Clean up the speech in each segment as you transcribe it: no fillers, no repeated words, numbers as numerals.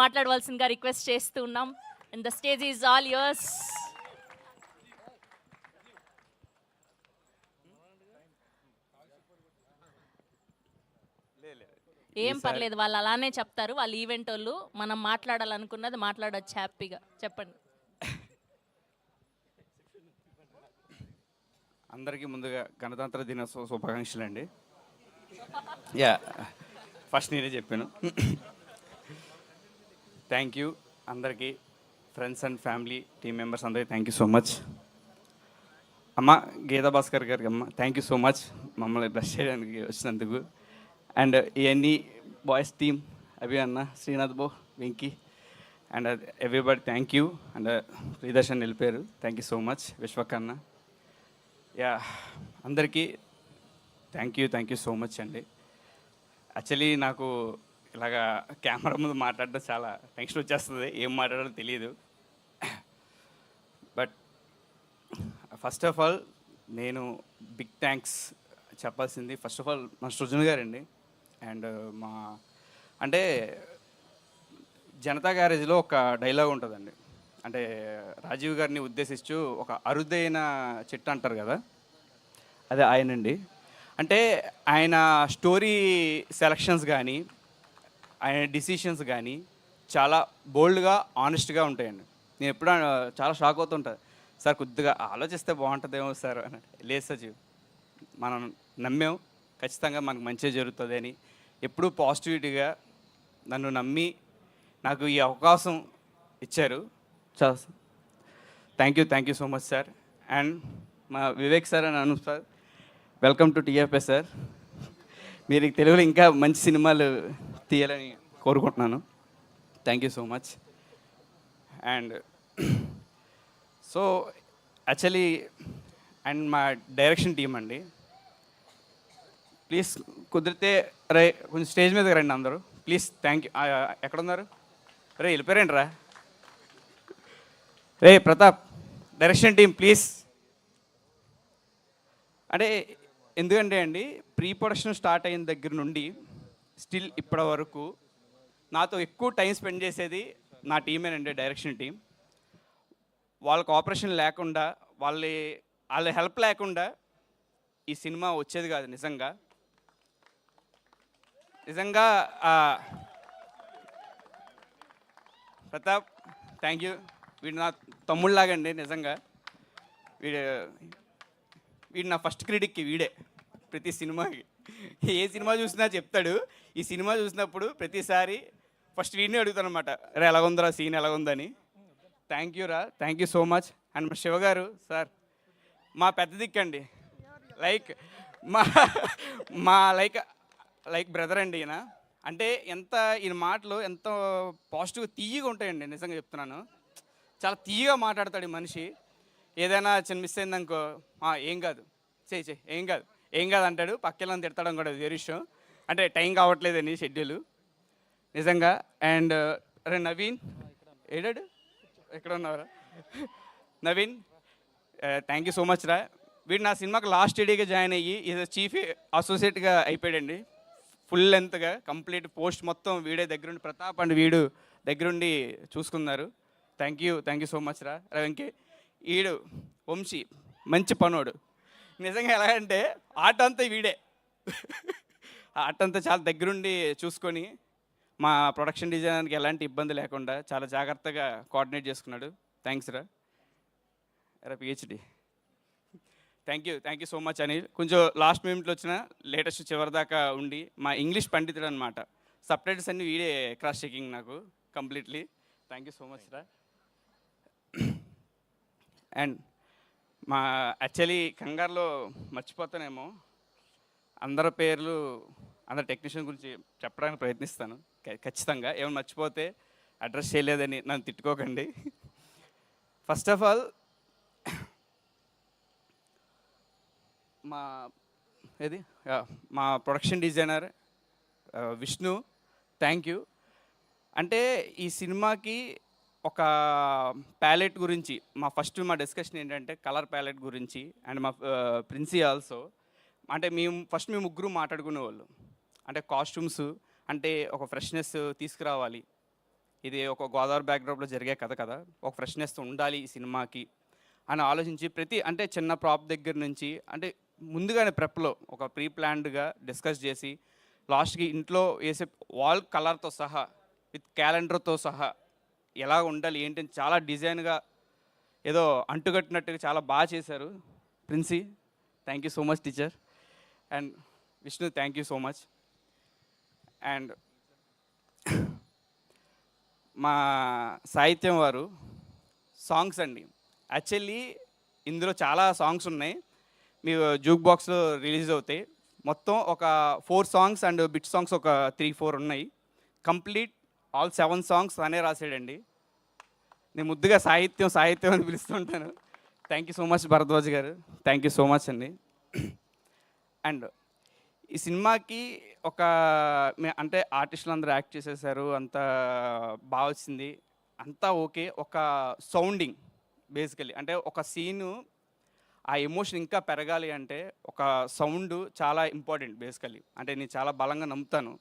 మాట్లాడవలసిందిగా రిక్వెస్ట్ చేస్తూ ఉన్నాం. And the stage is all yours. ఏం పర్లేదు, వాళ్ళు అలానే చెప్తారు. వాళ్ళు ఈవెంట్ వాళ్ళు. మనం మాట్లాడాలనుకున్నది మాట్లాడొచ్చు హ్యాపీగా. చెప్పండి. అందరికీ ముందుగా గణతంత్ర దినోత్సవ శుభాకాంక్షలు అండి. యా, ఫస్ట్ నేనే చెప్పాను. థ్యాంక్ యూ అందరికీ, friends and family team members అందరికీ థ్యాంక్ యూ సో మచ్. అమ్మ గీతా భాస్కర్ గారికి అమ్మ థ్యాంక్ యూ సో మచ్ మమ్మల్ని బ్లెస్ చేయడానికి వచ్చినందుకు. అండ్ ఇవన్నీ బాయ్స్ టీమ్ అభి అన్న, Srinath bro, Venky and everybody thank you. And Priyadarshan వెళ్ళిపోయారు, థ్యాంక్ యూ సో మచ్. విశ్వకన్న, యా అందరికీ థ్యాంక్ యూ సో మచ్ అండి. యాక్చువల్లీ నాకు ఇలాగా కెమెరా ముందు మాట్లాడడం చాలా టెన్షన్ వచ్చేస్తుంది, ఏం మాట్లాడాలో తెలియదు. బట్ ఫస్ట్ ఆఫ్ ఆల్ నేను బిగ్ థ్యాంక్స్ చెప్పాల్సింది ఫస్ట్ ఆఫ్ ఆల్ మా సృజన్ గారండి. అండ్ మా అంటే జనతా గ్యారేజ్లో ఒక డైలాగ్ ఉంటుందండి, అంటే రాజీవ్ గారిని ఉద్దేశిస్తూ ఒక అరుదైన చెట్టు అంటారు కదా, అదే ఆయనండి. అంటే ఆయన స్టోరీ సెలక్షన్స్ కానీ ఆయన డిసిషన్స్ కానీ చాలా బోల్డ్గా ఆనెస్ట్గా ఉంటాయండి. నేను ఎప్పుడు చాలా షాక్ అవుతుంటాను, సార్ కొద్దిగా ఆలోచిస్తే బాగుంటుందేమో సార్ అని. లేదు సజీవ్, మనం నమ్మాం ఖచ్చితంగా మనకు మంచిగా జరుగుతుంది అని. ఎప్పుడూ పాజిటివిటీగా నన్ను నమ్మి నాకు ఈ అవకాశం ఇచ్చారు. చాలా thank you so much sir. And మా Vivek sir and Anoop sir, welcome to TFS sir. మీరు తెలుగులో ఇంకా మంచి సినిమాలు తీయాలని కోరుకుంటున్నాను. Thank you so much. And so actually and మా డైరెక్షన్ టీం అండి, ప్లీజ్ కుదిరితే రే కొంచెం స్టేజ్ మీదకి రండి అందరూ ప్లీజ్. Thank you. ఎక్కడున్నారు? రే వెళ్ళిపోయారండి రా. రే ప్రతాప్, డైరెక్షన్ టీం ప్లీజ్. అంటే ఎందుకంటే అండి, ప్రీ ప్రొడక్షన్ స్టార్ట్ అయిన దగ్గర నుండి స్టిల్ ఇప్పటి వరకు నాతో ఎక్కువ టైం స్పెండ్ చేసేది నా టీమేనండి, డైరెక్షన్ టీం. వాళ్ళ కోఆపరేషన్ లేకుండా, వాళ్ళ హెల్ప్ లేకుండా ఈ సినిమా వచ్చేది కాదు. నిజంగా ప్రతాప్ థ్యాంక్ యూ. వీడు నా తమ్ముళ్ళలాగండి నిజంగా. వీడు నా ఫస్ట్ క్రిటిక్కి వీడే. ప్రతి సినిమాకి ఏ సినిమా చూసినా చెప్తాడు. ఈ సినిమా చూసినప్పుడు ప్రతిసారి ఫస్ట్ వీడిని అడుగుతాను అనమాట, రే ఎలాగుందిరా సీన్ ఎలాగుందని. థ్యాంక్ యూ రా, thank you so much. And మా శివగారు సార్ మా పెద్ద దిక్కండి, లైక్ మా లైక్ బ్రదర్ అండి ఈయన. అంటే ఈయన మాటలు ఎంత పాజిటివ్గా తీయగా ఉంటాయండి, నిజంగా చెప్తున్నాను. చాలా తీయగా మాట్లాడతాడు ఈ మనిషి. ఏదైనా చిన్న మిస్ అయిందనుకో, ఏం కాదు చేయి ఏం కాదు అంటాడు. పక్కెళ్ళని తిడతాడం కూడా వేరే విషయం, అంటే టైం కావట్లేదని షెడ్యూల్ నిజంగా. అండ్ అరే నవీన్ ఏడాడు, ఎక్కడ ఉన్నారా Naveen? Thank you so much రా. వీడు నా సినిమాకి లాస్ట్ ఏడీగా జాయిన్ అయ్యి ఇది చీఫ్ అసోసియేట్గా అయిపోయాడండి. ఫుల్ లెంత్గా కంప్లీట్ పోస్ట్ మొత్తం వీడే దగ్గరుండి, ప్రతాప్ అండ్ వీడు దగ్గరుండి చూసుకున్నారు. థ్యాంక్ యూ సో మచ్ రా. వెంకీ వీడు వంశీ మంచి పనోడు నిజంగా. ఎలాగంటే ఆట అంతా వీడే ఆట అంతా చాలా దగ్గరుండి చూసుకొని మా ప్రొడక్షన్ డిజైనర్కి ఎలాంటి ఇబ్బంది లేకుండా చాలా జాగ్రత్తగా కోఆర్డినేట్ చేసుకున్నాడు. థ్యాంక్స్ రా PhD. Thank you so much Anil. కొంచెం లాస్ట్ మినిట్లో వచ్చిన లేటెస్ట్ చివరిదాకా ఉండి మా ఇంగ్లీష్ పండితుడు అనమాట. సబ్టైటిల్స్ అన్నీ వీడే క్రాస్ చెకింగ్ నాకు completely. Thank you so much రా. అండ్ మా యాక్చువల్లీ కంగారులో మర్చిపోతానేమో అందరి పేర్లు, అందరు టెక్నీషియన్ గురించి చెప్పడానికి ప్రయత్నిస్తాను ఖచ్చితంగా. ఏమైనా మర్చిపోతే అడ్రస్ చేయలేదని నన్ను తిట్టుకోకండి. ఫస్ట్ ఆఫ్ ఆల్ మా production designer Vishnu, thank you. అంటే ఈ సినిమాకి ఒక ప్యాలెట్ గురించి మా డిస్కషన్ ఏంటంటే కలర్ ప్యాలెట్ గురించి. అండ్ మా ప్రిన్సీ ఆల్సో, అంటే మేము ముగ్గురు మాట్లాడుకునేవాళ్ళు. అంటే కాస్ట్యూమ్స్ అంటే ఒక ఫ్రెష్నెస్ తీసుకురావాలి, ఇది ఒక గోదావరి బ్యాక్డ్రాప్లో జరిగే కథ కదా, ఒక ఫ్రెష్నెస్ ఉండాలి ఈ సినిమాకి అని ఆలోచించి అంటే చిన్న ప్రాప్ దగ్గర నుంచి అంటే ముందుగానే ప్రెప్లో ఒక ప్రీ ప్లాన్డ్గా డిస్కస్ చేసి లాస్ట్కి ఇంట్లో వేసే వాల్ కలర్తో సహా విత్ క్యాలెండర్తో సహా ఎలా ఉండాలి ఏంటని చాలా డిజైన్గా ఏదో అంటుకట్టినట్టుగా చాలా బాగా చేశారు. Princy, thank you so much teacher. And Vishnu, thank you so much. And మా సాహిత్యం వారు సాంగ్స్ అండి, యాక్చువల్లీ ఇందులో చాలా సాంగ్స్ ఉన్నాయి, మీ జూక్ బాక్స్లో రిలీజ్ అవుతాయి. మొత్తం ఒక 4 సాంగ్స్ అండ్ బిట్ సాంగ్స్ ఒక 3-4 ఉన్నాయి. కంప్లీట్ ఆల్ 7 సాంగ్స్ అనే రాసాడండి. నేను ముద్దుగా సాహిత్యం అని పిలుస్తుంటాను. Thank you so much Bharadwaj garu, thank you so much అండి. అండ్ ఈ సినిమాకి అంటే ఆర్టిస్టులు అందరూ యాక్ట్ చేసేసారు, అంతా బాగా వచ్చింది, అంతా ఓకే. ఒక సౌండింగ్ బేసికలీ అంటే ఒక సీను ఆ ఎమోషన్ ఇంకా పెరగాలి అంటే ఒక సౌండ్ చాలా ఇంపార్టెంట్ బేసికలీ. అంటే నేను చాలా బలంగా నమ్ముతాను.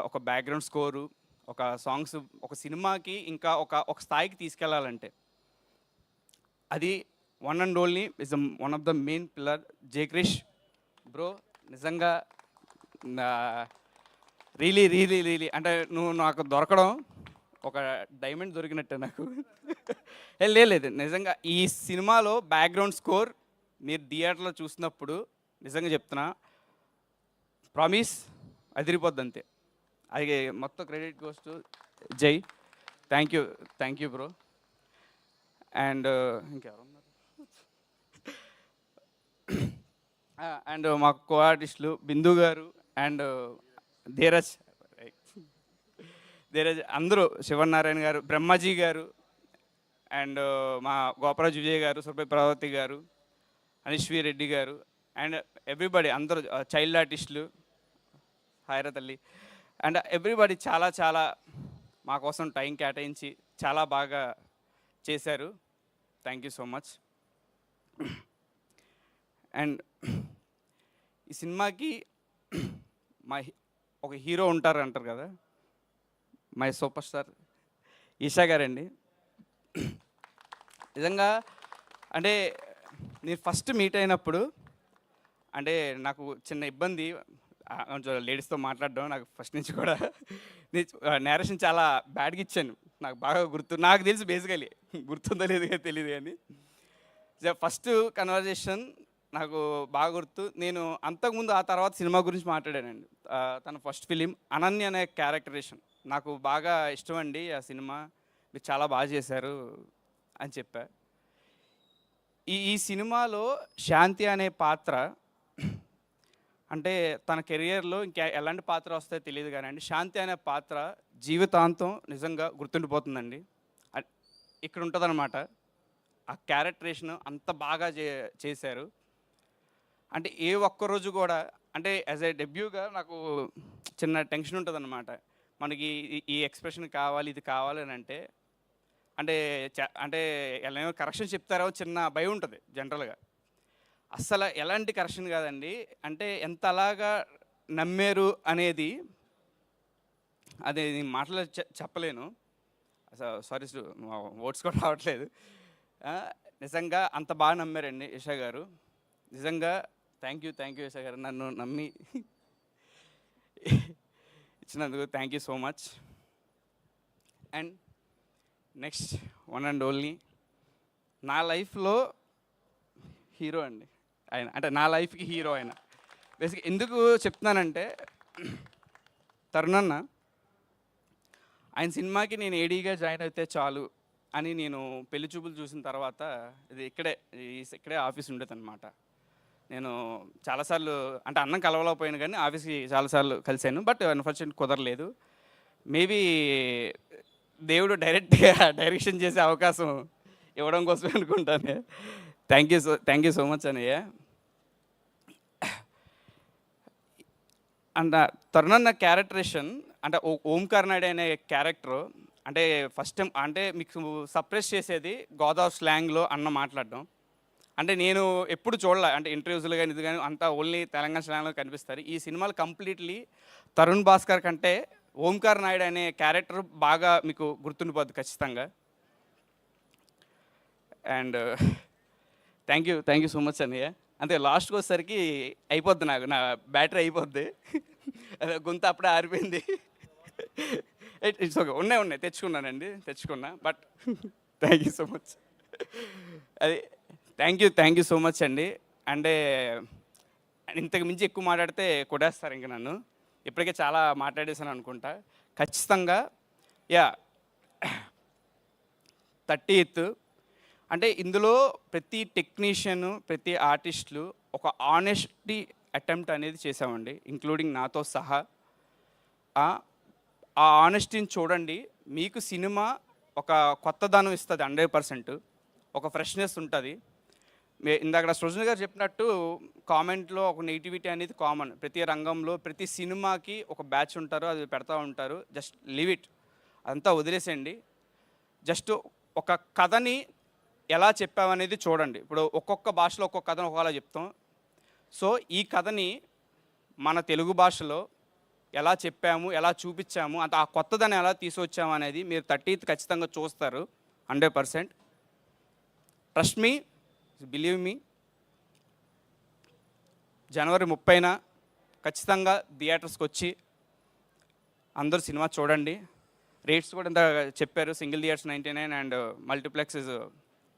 ఒక బ్యాక్గ్రౌండ్ స్కోరు, ఒక సాంగ్స్ ఒక సినిమాకి ఇంకా ఒక స్థాయికి తీసుకెళ్లాలంటే అది one and only is one of the main pillar Jayakrish bro. నిజంగా రియలీ అంటే నువ్వు నాకు దొరకడం ఒక డైమండ్ దొరికినట్టే నాకు. లేదు నిజంగా ఈ సినిమాలో బ్యాక్గ్రౌండ్ స్కోర్ మీరు థియేటర్లో చూసినప్పుడు నిజంగా చెప్తున్నా, ప్రామిస్ అదిరిపోద్ది అంతే. అది మొత్తం క్రెడిట్ గోస్ టు జై. Thank you bro. అండ్ ఇంకెవరు ఉన్నారు? అండ్ మా కో ఆర్టిస్టులు బిందు గారు అండ్ ధీరజ్ అందరూ, శివనారాయణ గారు, బ్రహ్మాజీ గారు అండ్ మా గోపరాజు విజయ్ గారు, సురభి ప్రభావతి గారు, అనీశ్వీ రెడ్డి గారు అండ్ ఎవ్రీబడి అందరూ చైల్డ్ ఆర్టిస్టులు, హాయరా తల్లి అండ్ ఎవ్రీబడి చాలా మా కోసం టైం కేటాయించి చాలా బాగా చేశారు. Thank you so much. And ఈ సినిమాకి ఒక హీరో అంటారు కదా, మై సూపర్ స్టార్ ఈషా గారండి. నిజంగా అంటే నేను ఫస్ట్ మీట్ అయినప్పుడు అంటే నాకు చిన్న ఇబ్బంది కొంచెం లేడీస్తో మాట్లాడడం, నాకు ఫస్ట్ నుంచి కూడా నేరేషన్ చాలా బ్యాడ్గా ఇచ్చాను, నాకు బాగా నాకు తెలుసు బేసికలీ, గుర్తుందో లేదు తెలియదు కానీ ఫస్ట్ కన్వర్జేషన్ నాకు బాగా గుర్తు. నేను అంతకుముందు ఆ తర్వాత సినిమా గురించి మాట్లాడానండి. తన ఫస్ట్ ఫిలిం అనన్య అనే క్యారెక్టరేషన్ నాకు బాగా ఇష్టం అండి, ఆ సినిమా మీరు చాలా బాగా చేశారు అని చెప్పా. ఈ సినిమాలో శాంతి అనే పాత్ర అంటే తన కెరియర్లో ఇంకా ఎలాంటి పాత్ర వస్తాయో తెలియదు కానీ అండి, శాంతి అనే పాత్ర జీవితాంతం నిజంగా గుర్తుండిపోతుందండి. ఇక్కడ ఉంటుందన్నమాట ఆ క్యారెక్టరేషన్, అంత బాగా చేశారు. అంటే ఏ ఒక్కరోజు కూడా అంటే యాజ్ ఏ డెబ్యూగా నాకు చిన్న టెన్షన్ ఉంటుంది అన్నమాట. మనకి ఈ ఎక్స్ప్రెషన్ కావాలి, ఇది కావాలి అని అంటే ఎలా కరెక్షన్ చెప్తారో చిన్న భయం ఉంటుంది జనరల్గా. అస్సలు ఎలాంటి కరెక్షన్ కాదండి, అంటే ఎంత అలాగా నమ్మారు అనేది అది నేను మాటలు చెప్పలేను. సారీ వర్డ్స్ కూడా రావట్లేదు. నిజంగా అంత బాగా నమ్మారండి ఈషా గారు. నిజంగా థ్యాంక్ యూ ఈషా గారు, నన్ను నమ్మి ఇచ్చినందుకు thank you so much. And next one and only నా లైఫ్లో హీరో అండి ఆయన, అంటే నా లైఫ్కి హీరో ఆయన. బేసిక్ ఎందుకు చెప్తున్నానంటే తరుణన్న ఆయన సినిమాకి నేను ఏడీగా జాయిన్ అయితే చాలు అని నేను పెళ్లి చూపులు చూసిన తర్వాత ఇది ఇక్కడే ఆఫీస్ ఉండేది అనమాట. నేను చాలాసార్లు అంటే అన్నం కలవలేకపోయాను కానీ ఆఫీస్కి చాలాసార్లు కలిశాను, బట్ అన్ఫార్చునేట్ కుదరలేదు. మేబీ దేవుడు డైరెక్షన్ చేసే అవకాశం ఇవ్వడం కోసమే అనుకుంటాను. థ్యాంక్ యూ సో మచ్ అన్నయ్య. అండ్ తరుణన్న క్యారెక్టరేషన్ అంటే ఓంకార్ నాయుడు అనే క్యారెక్టర్ అంటే ఫస్ట్ టైం అంటే మీకు సప్రెస్ చేసేది గోదావరి స్లాంగ్లో అన్న మాట్లాడడం. అంటే నేను ఎప్పుడు చూడలే, అంటే ఇంటర్వ్యూస్లో కానీ ఇది కానీ అంతా ఓన్లీ తెలంగాణ స్లాంగ్లో కనిపిస్తారు. ఈ సినిమాలు కంప్లీట్లీ తరుణ్ భాస్కర్ కంటే ఓంకార్ నాయుడు అనే క్యారెక్టర్ బాగా మీకు గుర్తుండిపోద్ది ఖచ్చితంగా. And thank you so much అన్నయ్య. అంతే లాస్ట్కి వచ్చేసరికి అయిపోద్ది, నా బ్యాటరీ అయిపోద్ది. అదే గొంతు అప్పుడే ఆరిపోయింది. ఇట్స్ ఓకే, ఉన్నాయి తెచ్చుకున్నా. But thank you so much. అది థ్యాంక్ యూ సో మచ్ అండి. అంటే ఇంతకు మించి ఎక్కువ మాట్లాడితే కొట్టేస్తారు ఇంక నన్ను. ఇప్పటికే చాలా మాట్లాడేసాను అనుకుంటా. ఖచ్చితంగా 30th అంటే ఇందులో ప్రతి టెక్నీషియను, ప్రతి ఆర్టిస్టులు ఒక ఆనెస్టీ అటెంప్ట్ అనేది చేసామండి, ఇంక్లూడింగ్ నాతో సహా. ఆ ఆనెస్టీని చూడండి, మీకు సినిమా ఒక కొత్తదనం ఇస్తుంది 100%, ఒక ఫ్రెష్నెస్ ఉంటుంది. ఇందాక సృజన్ గారు చెప్పినట్టు కామెంట్లో ఒక నెగిటివిటీ అనేది కామన్. ప్రతి రంగంలో ప్రతి సినిమాకి ఒక బ్యాచ్ ఉంటారు, అది పెడతా ఉంటారు. జస్ట్ లీవ్ ఇట్, అదంతా వదిలేసేయండి. జస్ట్ ఒక కథని ఎలా చెప్పామనేది చూడండి. ఇప్పుడు ఒక్కొక్క భాషలో ఒక్కొక్క కథను ఒకలా చెప్తాం. సో ఈ కథని మన తెలుగు భాషలో ఎలా చెప్పాము, ఎలా చూపించాము, అంత ఆ కొత్తదని ఎలా తీసుకొచ్చాము అనేది మీరు 30th ఖచ్చితంగా చూస్తారు 100%. Trust me, believe me. జనవరి 30న ఖచ్చితంగా థియేటర్స్కి వచ్చి అందరూ సినిమా చూడండి. రేట్స్ కూడా ఇంత చెప్పారు, single theatres 99 and multiplex is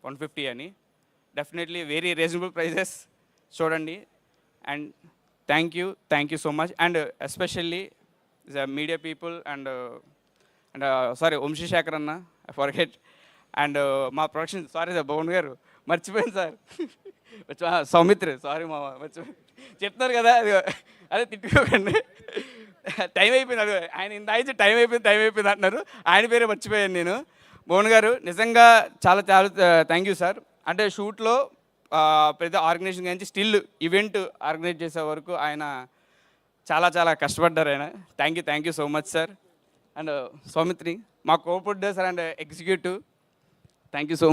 150 అని. Definitely very reasonable prices. చూడండి. And thank you so much. And especially the media people and sorry Vamsi Sekhar అన్న, ఐ ఫర్గెట్. అండ్ మా ప్రొడక్షన్, సారీ సార్ భవన్ గారు మర్చిపోయింది సార్. సౌమిత్ర, సారీ మా మర్చిపోయి చెప్తున్నారు కదా, అదే తిట్టుకోకండి. టైం అయిపోయింది, అది ఆయన ఇంత అయితే టైం అయిపోయింది అంటున్నారు, ఆయన పేరే మర్చిపోయాను నేను. భవన్ గారు నిజంగా చాలా థ్యాంక్ యూ సార్. అంటే షూట్లో పెద్ద ఆర్గనైజేషన్ గురించి స్టిల్ ఈవెంట్ ఆర్గనైజ్ చేసే వరకు ఆయన చాలా కష్టపడ్డారు ఆయన. Thank you so much sir. And Soumitri, మా co producer and executive, thank you so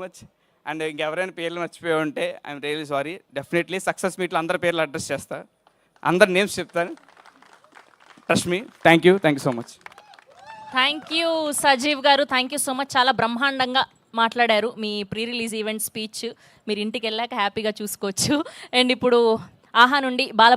much and ఇంకెవరైనా పేర్లు మర్చిపోయి ఉంటే I'm really sorry. Definitely success మీట్లో అందరి పేర్లు అడ్రస్ చేస్తా, అందరి నేమ్స్ చెప్తాను. Trust me. Thank you so much. Thank you Sajeev గారు, థ్యాంక్ యూ సో మచ్. చాలా బ్రహ్మాండంగా మాట్లాడారు. మీ ప్రీ రిలీజ్ ఈవెంట్ స్పీచ్ మీరు ఇంటికి వెళ్ళాక హ్యాపీగా చూసుకోవచ్చు. అండ్ ఇప్పుడు ఆహా నుండి బాల